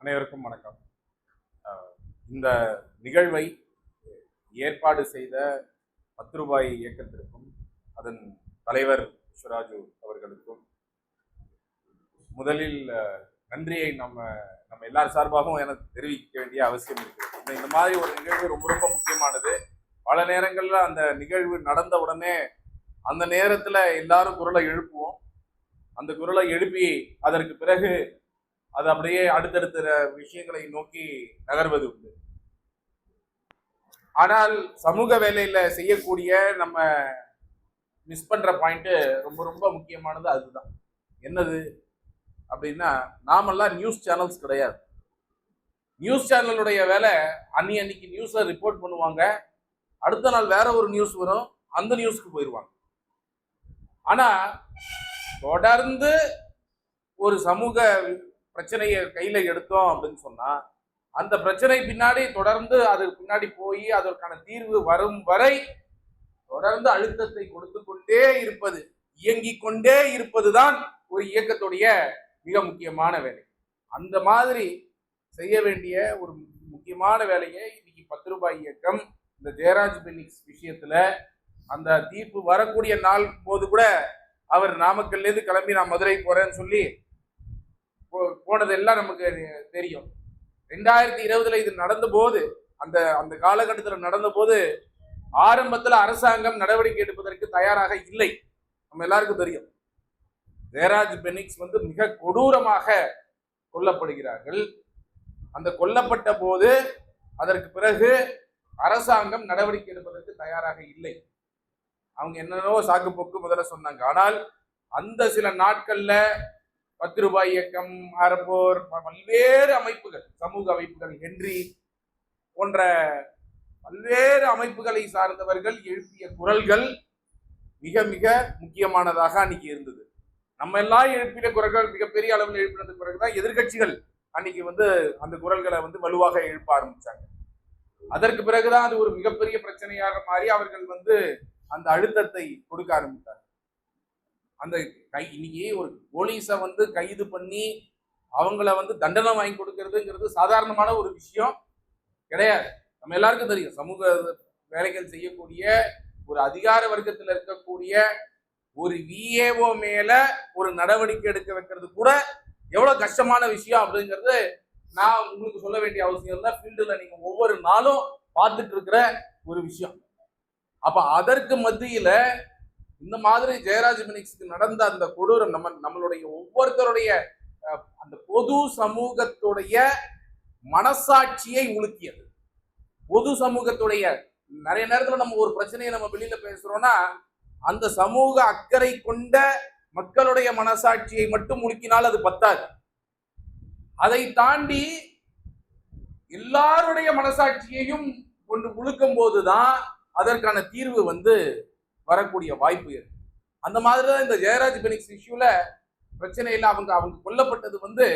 அனைவருக்கும் வணக்கம். இந்த நிகழ்வை ஏற்பாடு செய்த 10 ரூபாய் இயக்கத்திற்கும் அதன் தலைவர் விஸ்வராஜு அவர்களுக்கும் முதலில் நன்றியை நம்ம எல்லார் சார்பாகவும் எனக்கு தெரிவிக்க வேண்டிய அவசியம் இருக்கிறது. இந்த மாதிரி ஒரு நிகழ்வு ரொம்ப ரொம்ப முக்கியமானது. பல நேரங்களில் அந்த நிகழ்வு நடந்த உடனே அந்த நேரத்தில் எல்லாரும் குரலை எழுப்புவோம். அந்த குரலை எழுப்பி அதற்கு பிறகு அது அப்படியே அடுத்தடுத்த விஷயங்களை நோக்கி நகர்வது உண்டு. ஆனால் சமூக வேலையில செய்யக்கூடிய நம்ம மிஸ் பண்ற பாயிண்ட் ரொம்ப ரொம்ப முக்கியமானது அதுதான். என்னது அப்படின்னா, நாமெல்லாம் நியூஸ் சேனல்ஸ் கிடையாது. நியூஸ் சேனலுடைய வேலை அன்னைக்கு நியூஸை ரிப்போர்ட் பண்ணுவாங்க, அடுத்த நாள் வேற ஒரு நியூஸ் வரும், அந்த நியூஸ்க்கு போயிடுவாங்க. ஆனா தொடர்ந்து ஒரு சமூக பிரச்சனையை கையில எடுத்தோம் அப்படின்னு சொன்னா, அந்த பிரச்சனை பின்னாடி தொடர்ந்து அதுக்கு பின்னாடி போய் அதற்கான தீர்வு வரும் வரை தொடர்ந்து அழுத்தத்தை கொடுத்து கொண்டே இருப்பது, இயங்கிக் கொண்டே இருப்பதுதான் ஒரு இயக்கத்துடைய மிக முக்கியமான வேலை. அந்த மாதிரி செய்ய வேண்டிய ஒரு முக்கியமான வேலையை இன்னைக்கு 10 ரூபாய் இயக்கம் இந்த ஜெயராஜ் பெனிக்ஸ் விஷயத்துல அந்த தீர்ப்பு வரக்கூடிய நாள் போது கூட அவர் நாமக்கல்ல இருந்து கிளம்பி நான் மதுரை போறேன்னு சொல்லி போனதெல்லாம் நமக்கு தெரியும். 2020 இது நடந்த போது, அந்த காலகட்டத்தில் நடந்த போது ஆரம்பத்தில் அரசாங்கம் நடவடிக்கை எடுப்பதற்கு தயாராக இல்லை. நம்ம எல்லாருக்கும் தெரியும். ஜெயராஜ் பெனிக்ஸ் மிக கொடூரமாக கொல்லப்படுகிறார்கள். அந்த கொல்லப்பட்ட போது அதற்கு பிறகு அரசாங்கம் நடவடிக்கை எடுப்பதற்கு தயாராக இல்லை. அவங்க என்னென்னவோ சாக்கு போக்கு முதல்ல சொன்னாங்க. ஆனால் அந்த சில நாட்கள்ல 10 ரூபாய் இயக்கம், அறப்போர், பல்வேறு அமைப்புகள், சமூக அமைப்புகள், ஹென்றி போன்ற பல்வேறு அமைப்புகளை சார்ந்தவர்கள் எழுப்பிய குரல்கள் மிக மிக முக்கியமானதாக அன்னைக்கு இருந்தது. நம்ம எல்லாம் எழுப்பின குரல்கள் மிகப்பெரிய அளவில் எழுப்பினது பிறகுதான் எதிர்கட்சிகள் அன்னைக்கு அந்த குரல்களை வலுவாக எழுப்ப ஆரம்பிச்சாங்க. அதற்கு பிறகுதான் அது ஒரு மிகப்பெரிய பிரச்சனையாக மாறி அவர்கள் அந்த அழுத்தத்தை கொடுக்க ஆரம்பித்தார். அந்த இன்னைக்கு ஒரு போலீஸை கைது பண்ணி அவங்கள தண்டனை வாங்கி கொடுக்கறதுங்கிறது சாதாரணமான ஒரு விஷயம் கிடையாது. நம்ம எல்லாருக்கும் தெரியும். சமூக வேலைகள் செய்யக்கூடிய ஒரு அதிகார வர்க்கத்தில் இருக்கக்கூடிய ஒரு விஏஓ மேல ஒரு நடவடிக்கை எடுக்க வைக்கிறது கூட எவ்வளவு கஷ்டமான விஷயம் அப்படிங்கிறது நான் உங்களுக்கு சொல்ல வேண்டிய அவசியம் இல்லை. ஃபீல்டுல நீங்க ஒவ்வொரு நாளும் பார்த்துட்டு இருக்கிற ஒரு விஷயம். அப்ப அதற்கு மத்தியில இந்த மாதிரி ஜெயராஜ் பெனிக்ஸ்க்கு நடந்த அந்த கொடூரம் நம்மளுடைய ஒவ்வொருத்தருடைய அந்த பொது சமூகத்துடைய மனசாட்சியை உலுக்கியது. பொது சமூகத்துடைய நிறைய நேரத்துல நம்ம ஒரு பிரச்சனையை நம்ம வெளியில பேசுறோம்னா அந்த சமூக அக்கறை கொண்ட மக்களுடைய மனசாட்சியை மட்டும் உலுக்கினால் அது பத்தாது. அதை தாண்டி எல்லாருடைய மனசாட்சியையும் கொண்டு உழுக்கும் போதுதான் அதற்கான தீர்வு வரக்கூடிய வாய்ப்பு இருக்கு. அந்த மாதிரிதான் இந்த ஜெயராஜ் பெனிக்ஸ் இஷ்யூல பிரச்சனையில் அவங்க கொல்லப்பட்டது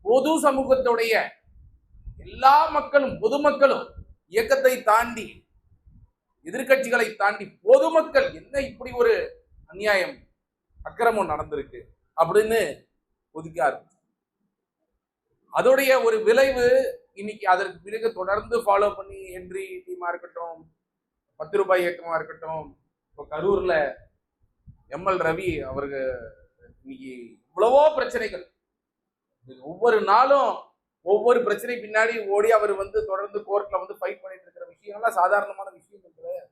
பொது சமூகத்துடைய எல்லா மக்களும், பொதுமக்களும், இயக்கத்தை தாண்டி எதிர்கட்சிகளை தாண்டி பொதுமக்கள் என்ன இப்படி ஒரு அநியாயம், அக்கிரமம் நடந்திருக்கு அப்படின்னு ஒதுக்க ஆரம்பிச்சு. அதோடைய ஒரு விளைவு இன்னைக்கு அதற்கு பிறகு தொடர்ந்து ஃபாலோ பண்ணி ஹென்றி டீமா இருக்கட்டும், 10 ரூபாய் இயக்கமா இருக்கட்டும், இப்போ கரூர்ல எம்எல் ரவி அவருக்கு இன்னைக்கு இவ்வளவோ பிரச்சனைகள், ஒவ்வொரு நாளும் ஒவ்வொரு பிரச்சனை பின்னாடி ஓடி அவர் தொடர்ந்து கோர்ட்ல ஃபைட் பண்ணிட்டு இருக்கிற விஷயங்கள்லாம் சாதாரணமான விஷயம் கிடையாது.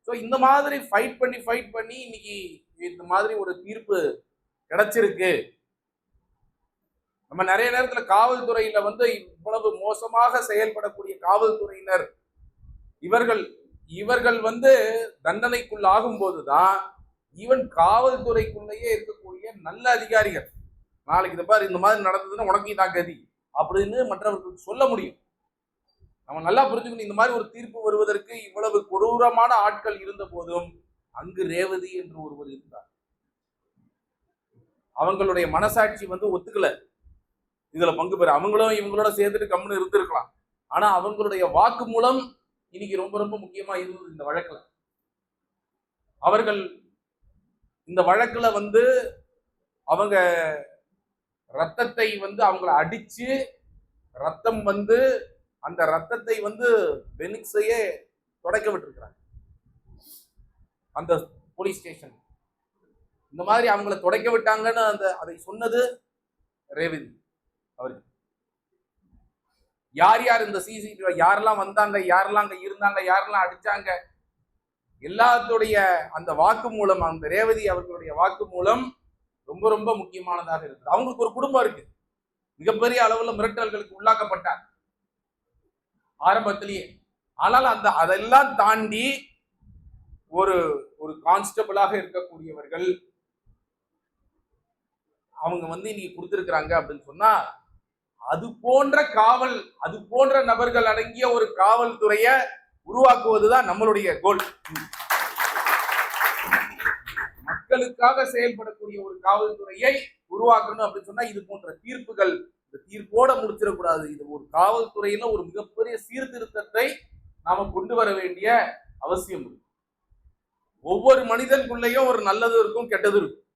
ஸோ இந்த மாதிரி ஃபைட் பண்ணி இன்னைக்கு இந்த மாதிரி ஒரு தீர்ப்பு கிடைச்சிருக்கு. நம்ம நிறைய நேரத்துல காவல்துறையில இவ்வளவு மோசமாக செயல்படக்கூடிய காவல்துறையினர் இவர்கள் தண்டனைக்குள்ள ஆகும் போதுதான் ஈவன் காவல்துறைக்குள்ளேயே இருக்கக்கூடிய நல்ல அதிகாரிகள் நாளைக்கு இந்த மாதிரி நடந்ததுன்னா உனக்கு தான் கதி அப்படின்னு மற்றவர்களுக்கு சொல்ல முடியும். நம்ம நல்லா புரிஞ்சுக்கணும். இந்த மாதிரி ஒரு தீர்ப்பு வருவதற்கு இவ்வளவு கொடூரமான ஆட்கள் இருந்த போதும் அங்கு ரேவதி என்று ஒருவர் இருந்தார். அவங்களுடைய மனசாட்சி ஒத்துக்கல இதுல பங்கு பெற. அவங்களும் இவங்களோட சேர்ந்துட்டு கம்முன்னு இருந்திருக்கலாம். ஆனா அவங்களுடைய வாக்கு மூலம் இன்னைக்கு ரொம்ப ரொம்ப முக்கியமா இருந்தது இந்த வழக்குல. அவர்கள் இந்த வழக்குல அவங்க ரத்தத்தை வந்து அவங்கள அடிச்சு ரத்தம் வந்து அந்த ரத்தத்தை வந்து பெனிக்ஸையே தொடக்க விட்டுருக்கிறாங்க அந்த போலீஸ் ஸ்டேஷன். இந்த மாதிரி அவங்கள துடைக்க விட்டாங்கன்னு அதை சொன்னது ரேவதி அவருக்கு. யார் யார் இந்த சிசிடிவி யாரெல்லாம் வந்தாங்க, யாரெல்லாம் அங்க இருந்தாங்க, யாரெல்லாம் அடிச்சாங்க, எல்லாத்துடைய அந்த வாக்கு மூலம், அந்த ரேவதி அவர்களுடைய வாக்கு மூலம் ரொம்ப ரொம்ப முக்கியமானதாக இருக்குது. அவங்களுக்கு ஒரு குடும்பம் இருக்கு, மிகப்பெரிய அளவுல மிரட்டல்களுக்கு உள்ளாக்கப்பட்டார் ஆரம்பத்திலேயே. ஆனால் அதெல்லாம் தாண்டி ஒரு ஒரு கான்ஸ்டபிளாக இருக்கக்கூடியவர்கள் அவங்க வந்து இன்னைக்கு கொடுத்திருக்கிறாங்க அப்படின்னு சொன்னா, அது போன்ற காவல், அது போன்ற நபர்கள் அடங்கிய ஒரு காவல்துறையை உருவாக்குவதுதான் நம்மளுடைய கோல். மக்களுக்காக செயல்படக்கூடிய ஒரு காவல்துறையை உருவாக்கணும் அப்படின்னு சொன்னா இது போன்ற தீர்ப்புகள், இந்த தீர்ப்போட முடிச்சிடக்கூடாது. இது ஒரு காவல்துறையில ஒரு மிகப்பெரிய சீர்திருத்தத்தை நாம கொண்டு வர வேண்டிய அவசியம் இருக்கு. ஒவ்வொரு மனிதனுக்குள்ளேயும் ஒரு நல்லது இருக்கும், கெட்டது இருக்கும்.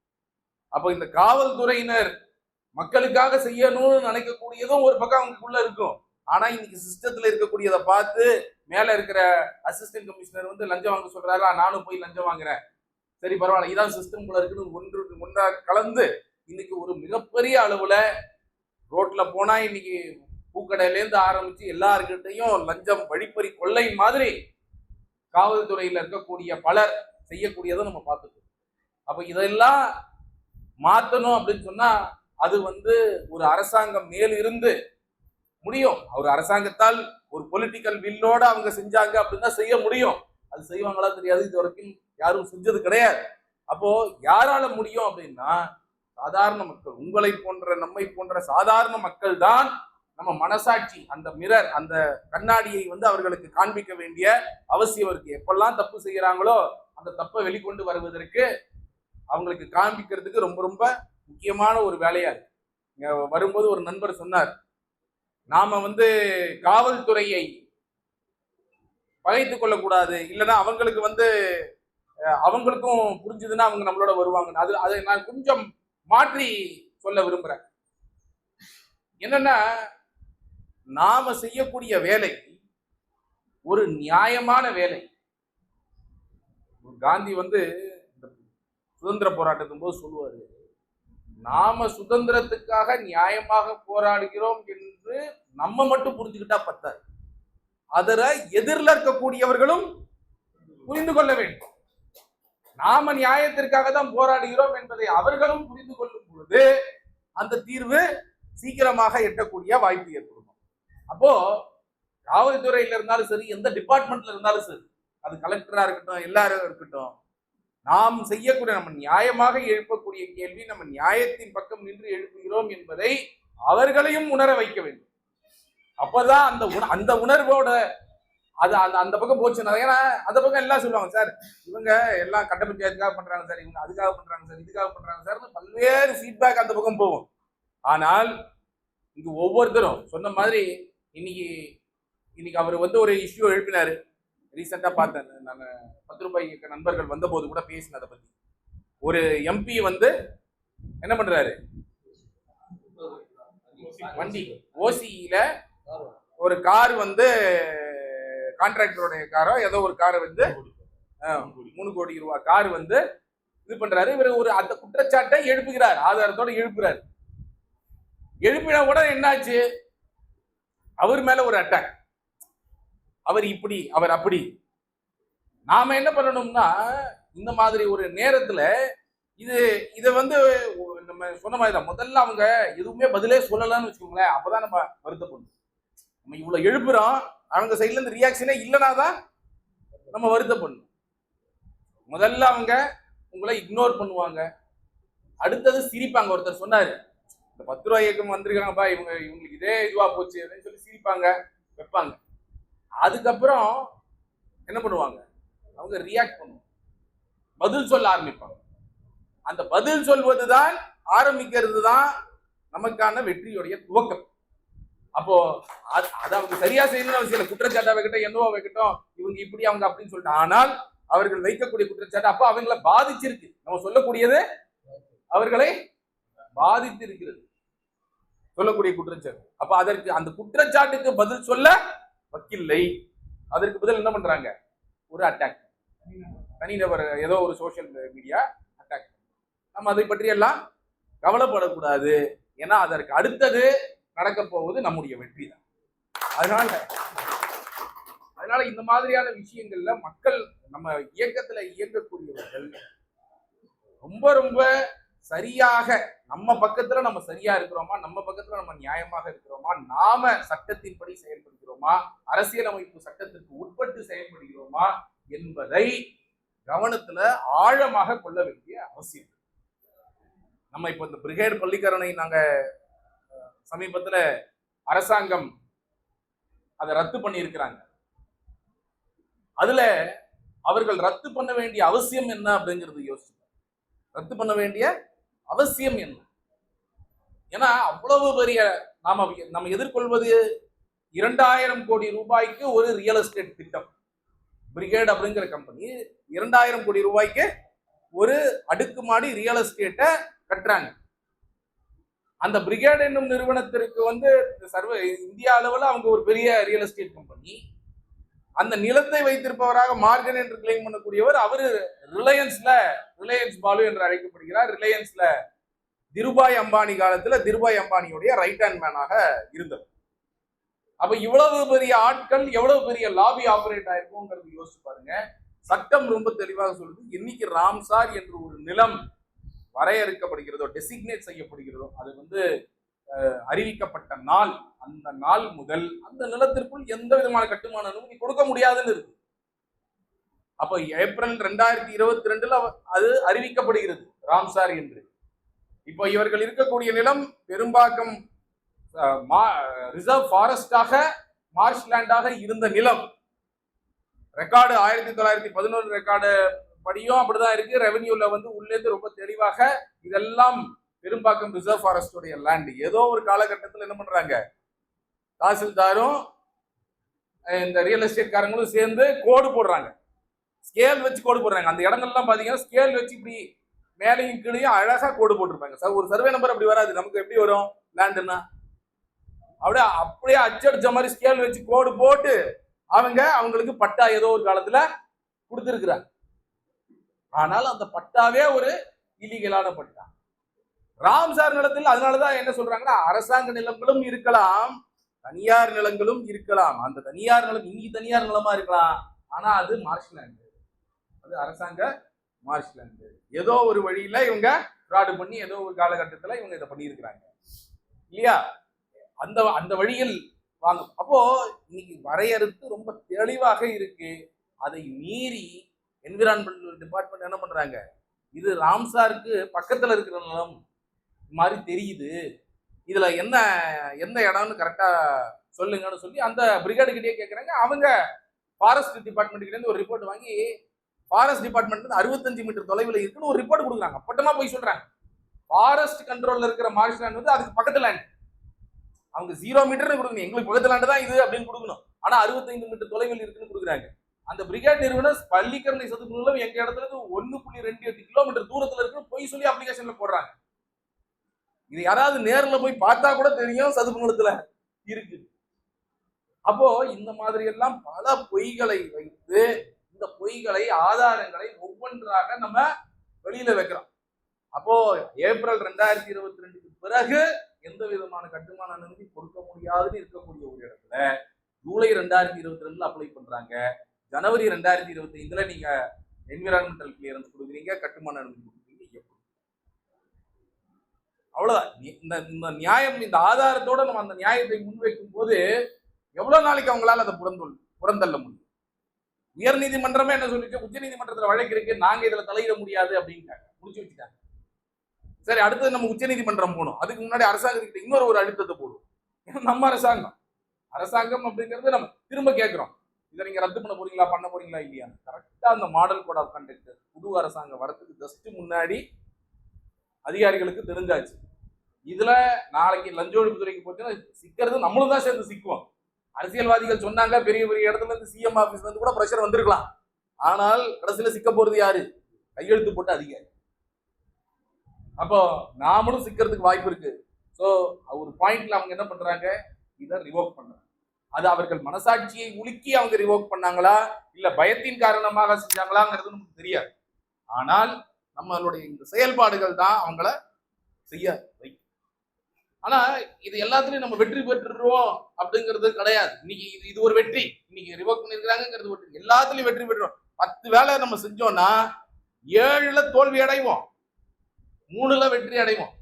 அப்ப இந்த காவல்துறையினர் மக்களுக்காக செய்யணும்னு நினைக்கக்கூடியதும் ஒரு பக்கம் அவங்களுக்குள்ள இருக்கும். ஆனா இன்னைக்கு சிஸ்டத்துல இருக்கக்கூடியதை பார்த்து மேல இருக்கிற அசிஸ்டன்ட் கமிஷனர் வந்து லஞ்சம் வாங்க சொல்றாரு, நானும் போய் லஞ்சம் வாங்குறேன், சரி பரவாயில்ல, இதான் சிஸ்டம் குள்ள இருக்குன்னு ஒன்றா கலந்து இன்னைக்கு ஒரு மிகப்பெரிய அளவுல ரோட்ல போனா இன்னைக்கு பூக்கடையில இருந்து ஆரம்பிச்சு எல்லாருக்கிட்டையும் லஞ்சம், வழிப்பறி, கொள்ளை மாதிரி காவல்துறையில இருக்கக்கூடிய பலர் செய்யக்கூடியதை நம்ம பார்த்துக்கோம். அப்ப இதெல்லாம் மாத்தணும் அப்படின்னு சொன்னா அது வந்து ஒரு அரசாங்கம் மேலிருந்து முடியும். ஒரு அரசாங்கத்தால் ஒரு பொலிட்டிக்கல் வில்லோட அவங்க செஞ்சாங்க அப்படின்னா செய்ய முடியும். அது செய்வாங்களா தெரியாது, இது வரைக்கும் யாரும் செஞ்சது கிடையாது. அப்போ யாரால முடியும் அப்படின்னா சாதாரண மக்கள், உங்களை போன்ற நம்மை போன்ற சாதாரண மக்கள் தான் நம்ம மனசாட்சி, அந்த மிரர், அந்த கண்ணாடியை வந்து அவர்களுக்கு காண்பிக்க வேண்டிய அவசியம் இருக்கு. எப்பெல்லாம் தப்பு செய்யறாங்களோ அந்த தப்பை வெளிக்கொண்டு வருவதற்கு அவங்களுக்கு காண்பிக்கிறதுக்கு ரொம்ப ரொம்ப முக்கியமான ஒரு வேலையா இருக்கு. இங்க வரும்போது ஒரு நண்பர் சொன்னார், நாம வந்து காவல்துறையை பகைத்துக் கொள்ளக்கூடாது, இல்லைன்னா அவங்களுக்கு வந்து அவங்களுக்கும் புரிஞ்சுதுன்னா அவங்க நம்மளோட வருவாங்க. அதை நான் கொஞ்சம் மாற்றி சொல்ல விரும்புறேன். என்னன்னா, நாம செய்யக்கூடிய வேலை ஒரு நியாயமான வேலை. காந்தி வந்து சுதந்திர போராட்டத்தின் போது சொல்லுவாரு, நாம சுதந்திரத்துக்காக நியாயமாக போராடுகிறோம் என்று நம்ம மட்டும் புரிஞ்சுக்கிட்டா பத்தாது, அதில் எதிரில் இருக்கக்கூடியவர்களும் புரிந்து கொள்ள வேண்டும். நாம நியாயத்திற்காக தான் போராடுகிறோம் என்பதை அவர்களும் புரிந்து கொள்ளும் பொழுது அந்த தீர்வு சீக்கிரமாக எட்டக்கூடிய வாய்ப்பு ஏற்படும். அப்போ காவல்துறையில இருந்தாலும் சரி, எந்த டிபார்ட்மெண்ட்ல இருந்தாலும் சரி, அது கலெக்டரா இருக்கட்டும், எல்லாரும் இருக்கட்டும், நாம் செய்யக்கூடிய, நம்ம நியாயமாக எழுப்பக்கூடிய கேள்வி, நம்ம நியாயத்தின் பக்கம் நின்று எழுப்புகிறோம் என்பதை அவர்களையும் உணர வைக்க வேண்டும். அப்பதான் அந்த உணர்வோட அது அந்த பக்கம் போச்சுன்னா, ஏன்னா அந்த பக்கம் எல்லாம் சொல்லுவாங்க, சார் இவங்க எல்லாம் கட்ட பஞ்சாயத்துக்காக பண்றாங்க சார், இவங்க அதுக்காக பண்றாங்க சார், இதுக்காக பண்றாங்க சார், பல்வேறு ஃபீட்பேக் அந்த பக்கம் போகும். ஆனால் இங்கு ஒவ்வொருத்தரும் சொன்ன மாதிரி இன்னைக்கு அவர் வந்து ஒரு இஷ்யூ எழுப்பினாரு. ரீசெண்டா பார்த்தேன், நான் 10 ரூபாய் நண்பர்கள் வந்த போது கூட பேசினேன் அதை பத்தி. ஒரு எம்பி வந்து என்ன பண்றாரு, வண்டி ஓசியில ஒரு கார் வந்து கான்ட்ராக்டருடைய காரோ ஏதோ ஒரு காரை வந்து 3 கோடி ரூபாய் கார் வந்து இது பண்றாரு. இவர் ஒரு அந்த குற்றச்சாட்டை எழுப்புகிறார், ஆதாரத்தோட எழுப்புறாரு. எழுப்பின உடனே என்னாச்சு, அவர் மேல ஒரு அட்டாக், அவர் இப்படி அவர் அப்படி. நாம என்ன பண்ணணும்னா, இந்த மாதிரி ஒரு நேரத்துல இதை வந்து நம்ம சொன்ன மாதிரி தான், முதல்ல அவங்க எதுவுமே பதிலே சொல்லலாம்னு வச்சுக்கோங்களேன், அப்பதான் நம்ம வருத்தப்படணும். நம்ம இவ்வளவு எழுப்புறோம், அவங்க சைட்ல இருந்து ரியாக்ஷனே இல்லைனா தான் நம்ம வருத்தப்படணும். முதல்ல அவங்க உங்களை இக்னோர் பண்ணுவாங்க, அடுத்தது சிரிப்பாங்க. ஒருத்தர் சொன்னாரு, இந்த 10 ரூபாய் இயக்கம் வந்திருக்காங்கப்பா, இவங்களுக்கு இதே இதுவா போச்சு அப்படின்னு சொல்லி சிரிப்பாங்க, வைப்பாங்க. அதுக்கப்புறம் என்ன பண்ணுவாங்க, அவங்க ரியாக்ட் பண்ணுவாங்க, பதில் சொல்ல ஆரம்பிப்பாங்க. அந்த பதில் சொல்வதுதான் ஆரம்பிக்கிறது தான் நமக்கான வெற்றியுடைய துவக்கம். அப்போ அதை அவங்க சரியா செய்யணும்னு அவசியம் இல்லை. குற்றச்சாட்டா வைக்கட்டும், என்னவோ வைக்கட்டும், இவங்க இப்படி அவங்க அப்படின்னு சொல்லிட்டு, ஆனால் அவர்கள் வைக்கக்கூடிய குற்றச்சாட்டு அப்ப அவங்களை பாதிச்சிருக்கு. நம்ம சொல்லக்கூடியது அவர்களை பாதித்து இருக்கிறது. சொல்லக்கூடிய குற்றச்சாட்டு. அப்ப அதற்கு அந்த குற்றச்சாட்டுக்கு பதில் சொல்ல வக்கில்லை. அதற்கு பதில் என்ன பண்றாங்க? ஒரு அட்டாக், தனிநபர் ஏதோ ஒரு சோசியல் மீடியா அட்டாக். நம்ம அதை பற்றி எல்லாம் கவலைப்படக்கூடாது. ஏன்னா அதற்கு அடுத்தது நடக்க போவது நம்முடைய வெற்றி தான். அதனால இந்த மாதிரியான விஷயங்கள்ல மக்கள், நம்ம இயக்கத்துல இயங்கக்கூடியவர்கள் ரொம்ப ரொம்ப சரியாக நம்ம பக்கத்துல நம்ம சரியா இருக்கிறோமா, நம்ம பக்கத்துல நம்ம நியாயமாக இருக்கிறோமா, நாம சட்டத்தின்படி செயல்படுகிறோமா, அரசியலமைப்பு சட்டத்திற்கு உட்பட்டு செயல்படுகிறோமா என்பதை கவனத்துல ஆழமாக கொள்ள வேண்டிய அவசியம். நம்ம இப்ப இந்த பிரிகேட் பள்ளிக்கரணை நாங்க சமீபத்துல அரசாங்கம் அதை ரத்து பண்ணி இருக்கிறாங்க. அதுல அவர்கள் ரத்து பண்ண வேண்டிய அவசியம் என்ன அப்படிங்கிறது யோசிச்சு, ரத்து பண்ண வேண்டிய அவசியம் என்ன? ஏன்னா அவ்வளவு பெரிய நம்ம எதிர்கொள்வது 2000 கோடி ரூபாய்க்கு ஒரு ரியல் எஸ்டேட் திட்டம். பிரிகேட் அப்படிங்கிற கம்பெனி 2000 கோடி ரூபாய்க்கு ஒரு அடுக்குமாடி ரியல் எஸ்டேட்டை கட்டுறாங்க. அந்த பிரிகேட் என்னும் நிறுவனத்திற்கு இந்தியா அளவில் அவங்க ஒரு பெரிய ரியல் எஸ்டேட் கம்பெனி. அந்த நிலத்தை வைத்திருப்பவராக மார்கன் என்று கிளைம் பண்ணக்கூடியவர் அவரு ரிலையன்ஸ் பாலு என்று அழைக்கப்படுகிறார். ரிலையன்ஸ்ல திருபாய் அம்பானி காலத்துல திருபாய் அம்பானியுடைய ரைட் ஹேண்ட் மேனாக இருந்தவர். அப்ப இவ்வளவு பெரிய ஆட்கள் எவ்வளவு பெரிய லாபி ஆபரேட் ஆயிருக்கும்ங்கிறது யோசிச்சு பாருங்க. சட்டம் ரொம்ப தெளிவாக சொல்லுது, இன்னைக்கு ராம்சார் என்று ஒரு நிலம் வரையறுக்கப்படுகிறதோ, டெசிக்னேட் செய்யப்படுகிறதோ, அது அறிவிக்கப்பட்ட நாள், அந்த நாள் முதல் அந்த நிலத்திற்குள் எந்த விதமான கட்டுமான அனுமதி கொடுக்க முடியாதுன்னு இருக்கு. அப்ப ஏப்ரல் 2022 அது அறிவிக்கப்படுகிறது ராம்சார் என்று. இப்போ இவர்கள் இருக்கக்கூடிய நிலம் பெரும்பாக்கம் ரிசர்வ் ஃபாரஸ்டாக, மார்ஷ்லேண்டாக இருந்த நிலம். ரெக்கார்டு 1911 ரெக்கார்டு படியும் அப்படிதான் இருக்கு. ரெவென்யூல உள்ளேந்து ரொம்ப தெளிவாக இதெல்லாம் பெரும்பாக்கம் ரிசர்வ் ஃபாரஸ்டோடைய லேண்ட். ஏதோ ஒரு காலகட்டத்தில் என்ன பண்றாங்க, தாசில்தாரும் இந்த ரியல் எஸ்டேட் காரங்களும் சேர்ந்து கோடு போடுறாங்க, ஸ்கேல் வச்சு கோடு போடுறாங்க. அந்த இடங்கள்லாம் பாத்தீங்கன்னா ஸ்கேல் வச்சு இப்படி மேலையும் கீழையும் அழகா கோடு போட்டிருப்பாங்க. ஒரு சர்வே நம்பர் அப்படி வராது, நமக்கு எப்படி வரும் லேண்டுன்னா, அப்படியே அச்சடிச்ச மாதிரி ஸ்கேல் வச்சு கோடு போட்டு அவங்களுக்கு பட்டா ஏதோ ஒரு காலத்துல கொடுத்திருக்கிறாங்க. ஆனால் அந்த பட்டாவே ஒரு இல்லீகலான பட்டா. ராம்சார் நிலத்தில் அதனாலதான் என்ன சொல்றாங்கன்னா, அரசாங்க நிலங்களும் இருக்கலாம், தனியார் நிலங்களும் இருக்கலாம். அந்த தனியார் நிலம் இன்னைக்கு தனியார் நிலமா இருக்கலாம், ஆனா அது மார்ஷ்லேண்டு, அது அரசாங்க மார்ஷ்லேண்டு. ஏதோ ஒரு வழியில இவங்க ஃப்ராடு பண்ணி ஏதோ ஒரு காலகட்டத்தில் இவங்க இதை பண்ணியிருக்கிறாங்க இல்லையா? அந்த வழியில் வாங்க. அப்போ இன்னைக்கு வரையறுத்து ரொம்ப தெளிவாக இருக்கு. அதை மீறி என்விரான்மெண்டல் டிபார்ட்மெண்ட் என்ன பண்றாங்க, இது ராம்சாருக்கு பக்கத்துல இருக்கிற நிலம் மாதிரி தெரியுது, இதுல எந்த இடம்னு கரெக்டா சொல்லுங்கன்னு சொல்லி அந்த பிரிகேடு கிட்டே கேட்கறாங்க. அவங்க ஃபாரஸ்ட் டிபார்ட்மெண்ட் கிட்ட இருந்து ஒரு ரிப்போர்ட் வாங்கி, ஃபாரஸ்ட் டிபார்ட்மெண்ட் 65 மீட்டர் தொலைவில் இருக்குன்னு ஒரு ரிப்போர்ட் கொடுக்குறாங்க. பட்டமா போய் சொல்றாங்க, ஃபாரஸ்ட் கண்ட்ரோல்ல இருக்கிற மார்ஷ்லேண்ட் அதுக்கு பக்கத்து லேண்ட். அவங்க 0 மீட்டர்னு கொடுக்கணும், எங்களுக்கு பக்கத்து லேண்ட் தான் இது அப்படின்னு கொடுக்கணும். ஆனா 65 மீட்டர் தொலைவில் இருக்குன்னு கொடுக்குறாங்க. அந்த பிரிகேட் நிறுவனம் பள்ளிக்கரணை சதுப்பு நிலம் எங்க இடத்துல 1.28 கிலோமீட்டர் தூரத்துல இருக்குன்னு போய் சொல்லி அப்ளிகேஷன்ல போடுறாங்க. இது யாராவது நேரில் போய் பார்த்தா கூட தெரியும் சதுப்பு நிலத்துல இருக்கு. அப்போ இந்த மாதிரி எல்லாம் பல பொய்களை வைத்து, இந்த பொய்களை ஆதாரங்களை ஒவ்வொன்றாக நம்ம வெளியில வைக்கிறோம். அப்போ ஏப்ரல் 2022க்கு பிறகு எந்த விதமான கட்டுமான அனுமதி கொடுக்க முடியாதுன்னு இருக்கக்கூடிய ஒரு இடத்துல ஜூலை 2022 அப்ளை பண்றாங்க. ஜனவரி 2025 நீங்க என்விரான்மெண்டல் கிளியரன்ஸ் கொடுக்குறீங்க, கட்டுமான அனுமதி கொடுக்குறீங்க. அவ்வளவுதான். இந்த நியாயம், இந்த ஆதாரத்தோட நம்ம அந்த நியாயத்தை முன்வைக்கும் போது எவ்வளவு நாளைக்கு அவங்களால அதை புறந்தள்ள முடியும்? உயர் நீதிமன்றமே என்ன சொல்லிட்டு, உச்ச நீதிமன்றத்துல வழக்கு இருக்கு, நாங்க இதுல தலையிட முடியாது அப்படின்ட்டாங்க, முடிச்சு வச்சுட்டாங்க. சரி, அடுத்தது நம்ம உச்ச நீதிமன்றம் போகணும். அதுக்கு முன்னாடி அரசாங்கத்துக்கிட்ட இன்னொரு அழுத்தத்தை போடுவோம். ஏன்னா நம்ம அரசாங்கம் அப்படிங்கிறது நம்ம திரும்ப கேட்கிறோம், இதை நீங்க ரத்து பண்ண போறீங்களா, பண்ண போறீங்களா இல்லையா? கரெக்டா அந்த மாடல் கோட் ஆஃப் கண்டக்ட் புது அரசாங்கம் வரத்துக்கு ஜஸ்ட் முன்னாடி அதிகாரிகளுக்கு தெரிஞ்சாச்சு. இதுல நாளைக்கு லஞ்ச ஒழிப்புத்துறைக்கு போச்சுன்னா சிக்கிறது நம்மளும் தான் சேர்ந்து சிக்குவோம். அரசியல்வாதிகள் சொன்னாங்க, பெரிய பெரிய இடத்துல இருந்து சிஎம் ஆபீஸ்ல இருந்து கூட பிரஷர் வந்திருக்கலாம். ஆனால் கடைசியில சிக்க போறது யாரு? கையெழுத்து போட்ட அதிகாரி. அப்போ நாமளும் சிக்கிறதுக்கு வாய்ப்பு இருக்கு. ஸோ ஒரு பாயிண்ட்ல அவங்க என்ன பண்றாங்க, இதை ரிவோக் பண்றாங்க. அது அவர்கள் மனசாட்சியை உலுக்கி அவங்க ரிவோக் பண்ணாங்களா இல்ல பயத்தின் காரணமாக செஞ்சாங்களாங்கிறது நமக்கு தெரியாது. ஆனால் நம்மளுடைய இந்த செயல்பாடுகள் தான் அவங்கள செய்ய வைக்கும். ஆனா இது எல்லாத்துலயும் நம்ம வெற்றி பெற்றுருவோம் அப்படிங்கிறது கிடையாது. இன்னைக்கு இது ஒரு வெற்றி, இன்னைக்கு ரிவோக் பண்ணிருக்கிறாங்கிறது வெற்றி. எல்லாத்துலயும் வெற்றி பெற்றுருவோம். 10 வேலை நம்ம செஞ்சோம்னா 7ல தோல்வி அடைவோம், 3ல வெற்றி அடைவோம்.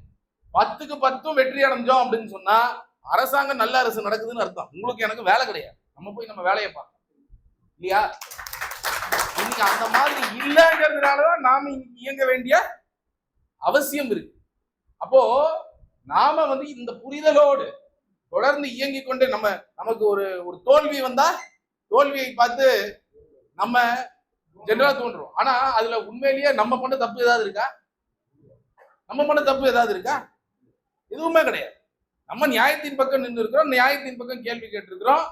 10க்கு 10 வெற்றி அடைஞ்சோம் அப்படின்னு சொன்னா அரசாங்கம் நல்ல அரசு நடக்குதுன்னு அர்த்தம். உங்களுக்கு எனக்கு வேலை கிடையாது, நம்ம போய் நம்ம வேலையை பார்க்கணும் இல்லையா? இன்னைக்கு அந்த மாதிரி இல்லைங்கிறதுனாலதான் நாம இன்னைக்கு இயங்க வேண்டிய அவசியம் இருக்கு. அப்போ நாம இந்த புரிதலோடு தொடர்ந்து இயங்கி கொண்டு நமக்கு ஒரு தோல்வி வந்தா தோல்வியை பார்த்து நம்ம ஜெனரலா தோன்றும். ஆனா அதுல உண்மையிலேயே நம்ம பண்ண தப்பு ஏதாவது இருக்கா? நம்ம பண்ண தப்பு ஏதாவது இருக்கா? எதுவுமே கிடையாது. நம்ம நியாயத்தின் பக்கம் நின்று இருக்கிறோம், நியாயத்தின் பக்கம் கேள்வி கேட்டிருக்கிறோம்.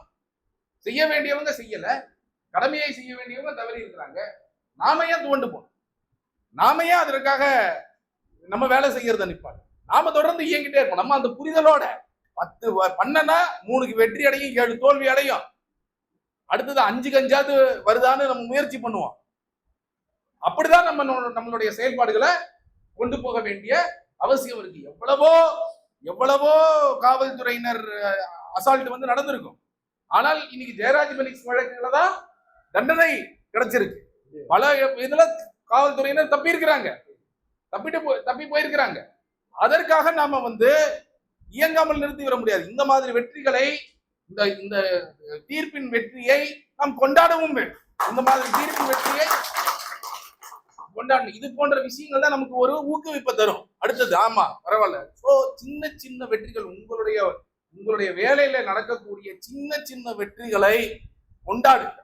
செய்ய வேண்டியவங்க செய்யல, கடமையை செய்ய வேண்டியவங்க தவறி இருக்கிறாங்க. நாம ஏன் துவண்டு போனோம்? நாம ஏன் அதற்காக நம்ம வேலை செய்யறத நிப்பாடு? நாம தொடர்ந்து இயங்கிட்டே இருப்போம். நம்ம அந்த புரிதலோட 10 பண்ணனா 3க்கு வெற்றி அடையும், 7 தோல்வி அடையும். அடுத்தது 5க்கு 5ஆவது வருதான்னு நம்ம முயற்சி பண்ணுவோம். அப்படிதான் நம்மளுடைய செயல்பாடுகளை கொண்டு போக வேண்டிய அவசியம் இருக்கு. எவ்வளவோ காவல்துறையினர் அசால்ட் நடந்திருக்கும். ஆனால் இன்னைக்கு ஜெயராஜ் பெனிக்ஸ் வழக்குல தான் தண்டனை கிடைச்சிருக்கு. பல இதுல காவல்துறையினர் தப்பி போயிருக்கிறாங்க. அதற்காக நாம இயங்காமல் நிறுத்தி வர முடியாது. இந்த மாதிரி வெற்றிகளை, இந்த தீர்ப்பின் வெற்றியை நாம் கொண்டாடவும் வேண்டும். இந்த மாதிரி தீர்ப்பின் வெற்றியை கொண்டாடணும். இது போன்ற விஷயங்கள் தான் நமக்கு ஒரு ஊக்குவிப்பை தரும். அடுத்தது ஆமா பரவாயில்ல. சோ சின்ன சின்ன வெற்றிகள், உங்களுடைய வேலையில நடக்கக்கூடிய சின்ன சின்ன வெற்றிகளை கொண்டாடுங்க.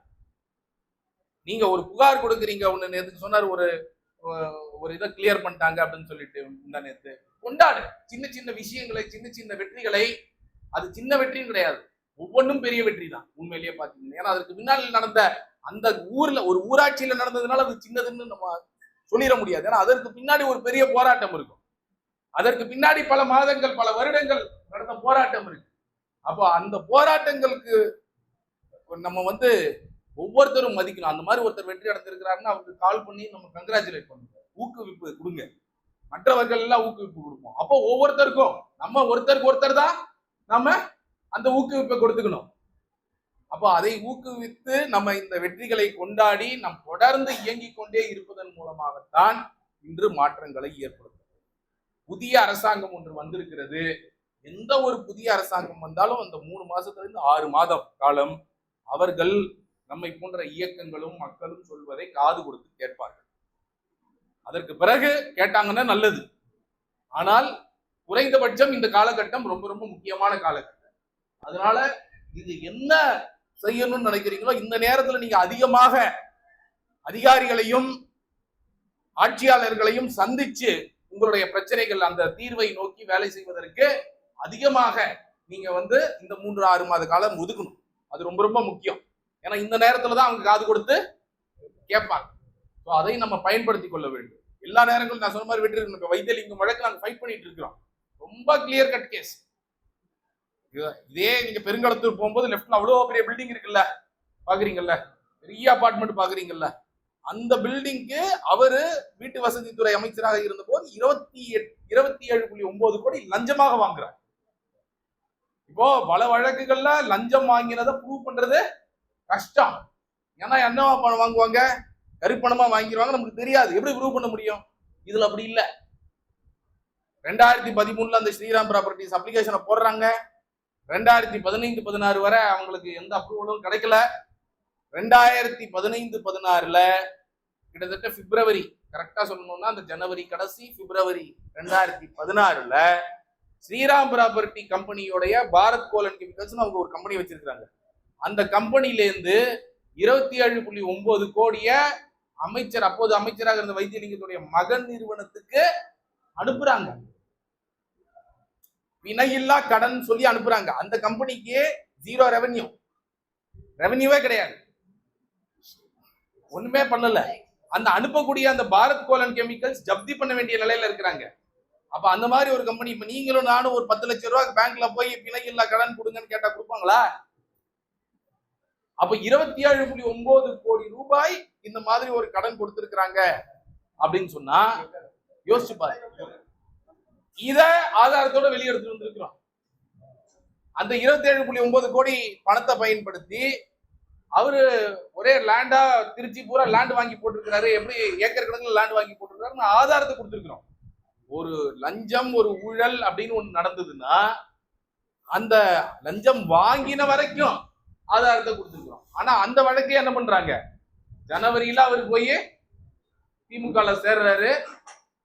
நீங்க ஒரு புகார் கொடுக்குறீங்க, ஒண்ணு நேத்து சொன்னார், ஒரு இதை கிளியர் பண்ணிட்டாங்க அப்படின்னு சொல்லிட்டு இந்த நேத்து கொண்டாடு. சின்ன சின்ன விஷயங்களை, சின்ன சின்ன வெற்றிகளை. அது சின்ன வெற்றியும் கிடையாது, ஒவ்வொன்றும் பெரிய வெற்றி தான் உண்மையிலேயே பாத்தீங்கன்னா. ஏன்னா அதற்கு முன்னால் நடந்த அந்த ஊர்ல, ஒரு ஊராட்சியில நடந்ததுனால அது சின்னதுன்னு நம்ம சொல்லிட முடியாது. ஏன்னா அதற்கு பின்னாடி ஒரு பெரிய போராட்டம் இருக்கும். அதற்கு பின்னாடி பல மாதங்கள், பல வருடங்கள் நடந்த போராட்டம் இருக்கு. அப்போ அந்த போராட்டங்களுக்கு நம்ம ஒவ்வொருத்தரும் மதிக்கணும். அந்த மாதிரி ஒருத்தர் வெற்றி அடைந்திருக்கிறாருன்னா அவருக்கு கால் பண்ணி நம்ம கங்க்ராச்சுலேட் பண்ணுங்க, ஊக்குவிப்பு கொடுங்க. மற்றவர்கள் எல்லாம் ஊக்குவிப்பு கொடுப்போம். அப்போ ஒவ்வொருத்தருக்கும் நம்ம ஒருத்தருக்கு ஒருத்தர் தான் நம்ம அந்த ஊக்குவிப்பை கொடுத்துக்கணும். அப்போ அதை ஊக்குவித்து நம்ம இந்த வெற்றிகளை கொண்டாடி நம் தொடர்ந்து இயங்கிக் கொண்டே இருப்பதன் மூலமாகத்தான் இன்று மாற்றங்களை ஏற்படுத்தும். புதிய அரசாங்கம் ஒன்று வந்திருக்கிறது. எந்த ஒரு புதிய அரசாங்கம் வந்தாலும் அந்த 3 மாசத்திலிருந்து 6 மாதம் காலம் அவர்கள் நம்மை போன்ற இயக்கங்களும் மக்களும் சொல்வதை காது கொடுத்து கேட்பார்கள். அதற்கு பிறகு கேட்டாங்கன்னா நல்லது. ஆனால் குறைந்தபட்சம் இந்த காலகட்டம் ரொம்ப ரொம்ப முக்கியமான காலகட்டம். அதனால இது என்ன செய்யணும்னு நினைக்கிறீங்களோ இந்த நேரத்துல நீங்க அதிகமாக அதிகாரிகளையும் ஆட்சியாளர்களையும் சந்திச்சு உங்களுடைய பிரச்சனைகள், அந்த தீர்வை நோக்கி வேலை செய்வதற்கு அதிகமாக நீங்க இந்த 3-6 மாத காலம் ஒதுக்கணும். அது ரொம்ப ரொம்ப முக்கியம். ஏன்னா இந்த நேரத்துலதான் அவங்க காது கொடுத்து கேட்பாங்க. அதை நம்ம பயன்படுத்தி கொள்ள வேண்டும். எல்லா நேரங்களும் நான் சொன்ன மாதிரி வெற்றி இருக்கணும். இப்ப வைத்தியலிங்கம் வழக்கு நாங்க ஃபைட் பண்ணிட்டு இருக்கிறோம். ரொம்ப கிளியர் கட் கேஸ். இதே நீங்க பெருங்கடத்தூர் போகும்போது லெஃப்ட்ல அவ்வளவு பெரிய பில்டிங் இருக்குல்ல, பாக்குறீங்கல்ல, பெரிய அபார்ட்மெண்ட் பாக்குறீங்கல்ல, அந்த பில்டிங்க்கு அவரு வீட்டு வசதித்துறை அமைச்சராக இருந்த போது 27.9 கோடி லஞ்சமாக வாங்குறார். இப்போ பல வழக்குகள்ல லஞ்சம் வாங்கினதை ப்ரூவ் பண்றது கஷ்டம். ஏன்னா என்னவா பணம் வாங்குவாங்க, கருப்பணமா வாங்கிடுவாங்க, நமக்கு தெரியாது. எப்படி ப்ரூவ் பண்ண முடியும்? இதுல அப்படி இல்ல. 2013 அந்த ஸ்ரீராம் ப்ராப்பர்ட்டிஸ் அப்ளிகேஷனை போடுறாங்க. 2015-16 வரை அவங்களுக்கு எந்த அப்ரூவலும் கிடைக்கல. 2015-16 கிட்டத்தட்ட பிப்ரவரி, கரெக்டா சொல்லணும்னா அந்த ஜனவரி கடைசி, பிப்ரவரி 2016 ஸ்ரீராம் ப்ராப்பர்ட்டி கம்பெனியோடைய பாரத் கோலன் கெமிக்கல்ஸ் அவங்க ஒரு கம்பெனி வச்சிருக்காங்க. அந்த கம்பெனில இருந்து 27.9 கோடிய அமைச்சர், அப்போது அமைச்சராக இருந்த வைத்தியலிங்கத்துடைய மகன் நிறுவனத்துக்கு அனுப்புறாங்க. வினையில்லா கடன் சொல்லி அனுப்புறாங்க. அந்த கம்பெனிக்கு 0 ரெவென்யூவே கிடையாது, ஒண்ணுமே பண்ணல. அந்த அனுப்பக்கூடிய அந்த பாரத் கோலன் கெமிக்கல்ஸ் ஜப்தி பண்ண வேண்டிய நிலையில இருக்கிறாங்க. அப்ப அந்த மாதிரி ஒரு கம்பெனி, இப்ப நீங்களும் நானும் ஒரு 10 லட்சம் ரூபாய் பேங்க்ல போய் பிணை இல்லா கடன் கொடுங்கன்னு கேட்டா கொடுப்பாங்களா? அப்ப 27.9 கோடி ரூபாய் இந்த மாதிரி ஒரு கடன் கொடுத்திருக்கிறாங்க அப்படின்னு சொன்னா யோசிச்சு பாருங்க. இத ஆதாரத்தோட வெளியெடுத்து வந்திருக்கிறோம். அந்த 27.9 கோடி பணத்தை பயன்படுத்தி அவரு ஒரே லேண்டா திருச்சி பூரா லேண்ட் வாங்கி போட்டிருக்கிறாரு. எப்படி ஏக்கர் கணக்கில் லேண்ட் வாங்கி போட்டிருக்காரு ஆதாரத்தை கொடுத்திருக்கிறோம். ஒரு லஞ்சம் ஒரு ஊழல் அப்படின்னு ஒண்ணு நடந்ததுன்னா அந்த லஞ்சம் வாங்கின வரைக்கும் ஆதாரத்தை கொடுத்திருக்கிறோம். ஆனா அந்த வழக்கே என்ன பண்றாங்க, ஜனவரியில அவர் போய் திமுக சேர்றாரு,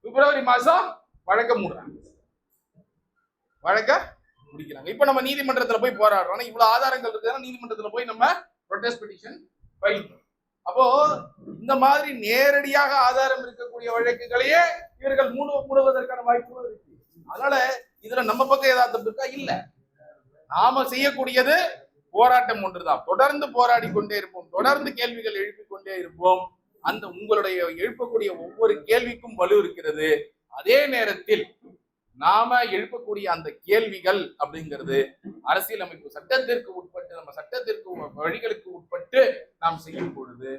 பிப்ரவரி மாசம் வழக்க மூடுறாங்க, வழக்க முடிக்கிறாங்க. இப்ப நம்ம நீதிமன்றத்துல போய் போராடுறோம். இவ்வளவு ஆதாரங்கள் இருக்குன்னா நீதிமன்றத்துல போய் நம்ம ப்ரொடெஸ்ட் பெட்டிஷன் ஃபைல் பண்றோம். அப்போ இந்த மாதிரி நேரடியாக ஆதாரம் இருக்கக்கூடிய வழக்குகளையே இவர்கள் மூடுவதற்கான வாய்ப்புகள் இருக்கு. அதனால இதுல நம்ம பக்கம் ஏதாவது இருக்கா? இல்ல. நாம செய்யக்கூடியது போராட்டம் ஒன்றுதான். தொடர்ந்து போராடி கொண்டே இருப்போம், தொடர்ந்து கேள்விகள் எழுப்பிக் கொண்டே இருப்போம். அந்த உங்களுடைய எழுப்பக்கூடிய ஒவ்வொரு கேள்விக்கும் வலு இருக்கிறது. அதே நேரத்தில் நாம எழுப்பக்கூடிய அந்த கேள்விகள் அப்படிங்கிறது அரசியலமைப்பு சட்டத்திற்கு உட்பட்டு, நம்ம சட்டத்திற்கு வழிகளுக்கு உட்பட்டு நாம் செய்யும் பொழுது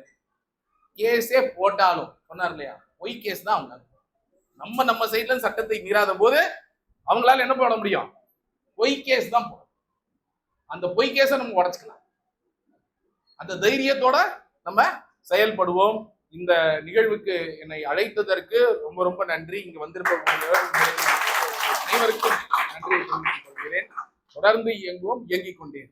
கேஸே போட்டாலும், சொன்னார் இல்லையா, பொய் கேஸ் தான் அவங்க. நம்ம சைட்ல சட்டத்தை மீறாத போது அவங்களால என்ன போட முடியும்? பொய் கேஸ் தான் போடும். அந்த பொய் கேஸை நம்ம உடைச்சுக்கலாம். அந்த தைரியத்தோட நம்ம செயல்படுவோம். இந்த நிகழ்வுக்கு என்னை அழைத்ததற்கு ரொம்ப ரொம்ப நன்றி. இங்க வந்திருப்ப அனைவருக்கும் நன்றி தெரிவித்துக் கொள்கிறேன். தொடர்ந்து இயங்குவோம், இயங்கிக் கொண்டேன்.